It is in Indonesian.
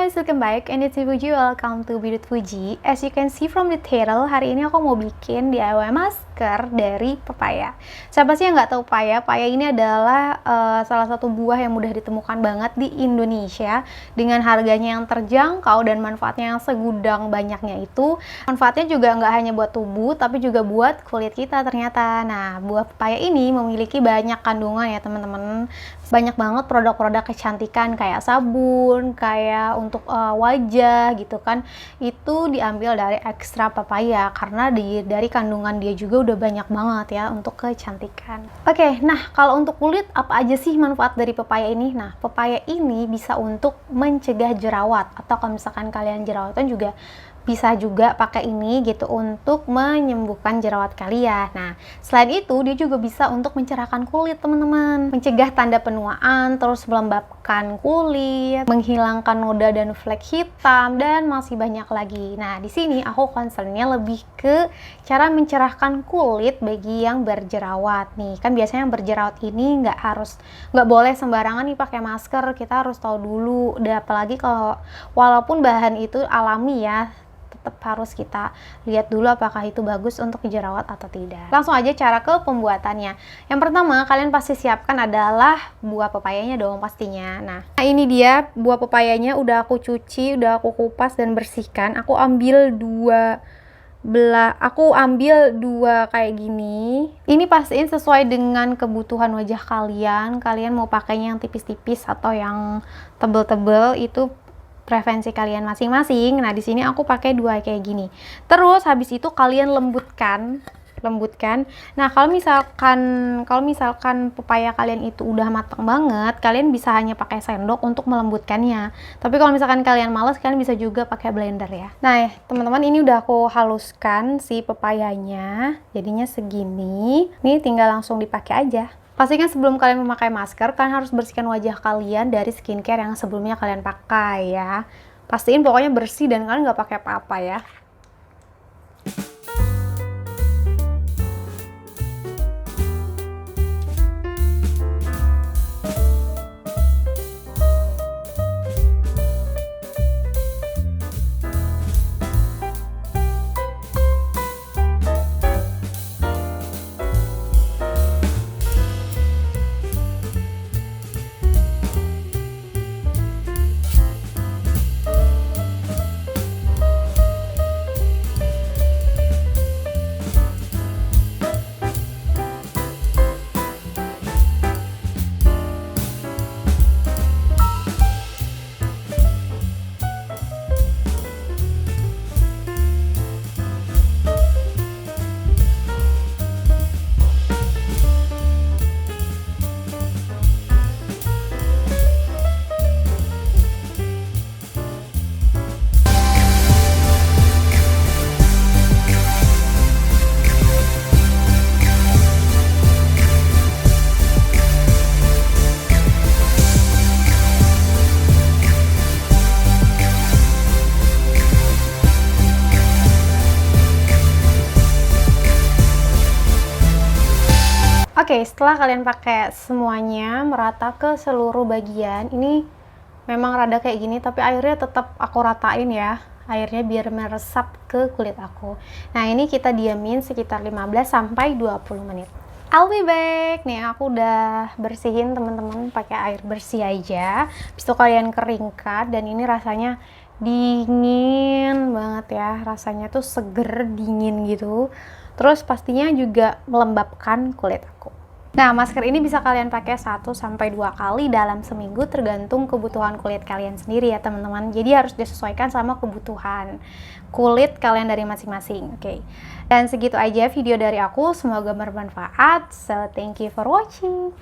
guys, welcome back and it's Fuji. Welcome to Bidut Fuji. As you can see from the title, hari ini aku mau bikin DIY masker dari pepaya. Siapa sih yang nggak tahu pepaya? Pepaya ini adalah salah satu buah yang mudah ditemukan banget di Indonesia dengan harganya yang terjangkau dan manfaatnya yang segudang banyaknya itu. Manfaatnya juga nggak hanya buat tubuh tapi juga buat kulit kita ternyata. Nah, buah pepaya ini memiliki banyak kandungan ya teman-teman. Banyak banget produk-produk kecantikan kayak sabun, kayak untuk wajah gitu kan, itu diambil dari ekstra pepaya karena dari kandungan dia juga udah banyak banget ya untuk kecantikan. Oke, nah kalau untuk kulit apa aja sih manfaat dari pepaya ini? Nah, pepaya ini bisa untuk mencegah jerawat, atau kalau misalkan kalian jerawatan juga bisa juga pakai ini gitu untuk menyembuhkan jerawat kalian. Nah, selain itu dia juga bisa untuk mencerahkan kulit teman-teman, mencegah tanda penuaan, terus melembabkan kulit, menghilangkan noda dan flek hitam, dan masih banyak lagi. Nah, di sini aku concernnya lebih ke cara mencerahkan kulit bagi yang berjerawat nih. Kan biasanya yang berjerawat ini nggak boleh sembarangan nih pakai masker. Kita harus tahu dulu, dan apalagi kalau walaupun bahan itu alami ya, tetap harus kita lihat dulu apakah itu bagus untuk jerawat atau tidak. Langsung aja cara ke pembuatannya. Yang pertama, kalian pasti siapkan adalah buah pepayanya dong pastinya. Nah, ini dia buah pepayanya, udah aku cuci, udah aku kupas dan bersihkan. Aku ambil dua kayak gini. Ini pastiin sesuai dengan kebutuhan wajah kalian. Kalian mau pakainya yang tipis-tipis atau yang tebel-tebel, itu preferensi kalian masing-masing. Nah, di sini aku pakai dua kayak gini. Terus habis itu kalian lembutkan. Nah, kalau misalkan pepaya kalian itu udah matang banget, kalian bisa hanya pakai sendok untuk melembutkannya. Tapi kalau misalkan kalian malas, kalian bisa juga pakai blender ya. Nah, teman-teman, ini udah aku haluskan si pepayanya. Jadinya segini. Ini tinggal langsung dipakai aja. Pastikan sebelum kalian memakai masker, kalian harus bersihkan wajah kalian dari skincare yang sebelumnya kalian pakai ya. Pastiin pokoknya bersih dan kalian nggak pakai apa-apa ya. Oke, setelah kalian pakai semuanya merata ke seluruh bagian, ini memang rada kayak gini, tapi airnya tetap aku ratain ya, airnya biar meresap ke kulit aku. Nah, ini kita diamin sekitar 15-20 menit. I'll be back. Nih, aku udah bersihin teman-teman pakai air bersih aja. Habis itu kalian keringkan, dan ini rasanya dingin banget ya, rasanya tuh seger, dingin gitu. Terus pastinya juga melembabkan kulit aku. Nah, masker ini bisa kalian pakai 1-2 kali dalam seminggu tergantung kebutuhan kulit kalian sendiri ya teman-teman. Jadi harus disesuaikan sama kebutuhan kulit kalian dari masing-masing. Oke. Dan segitu aja video dari aku, semoga bermanfaat. So, thank you for watching.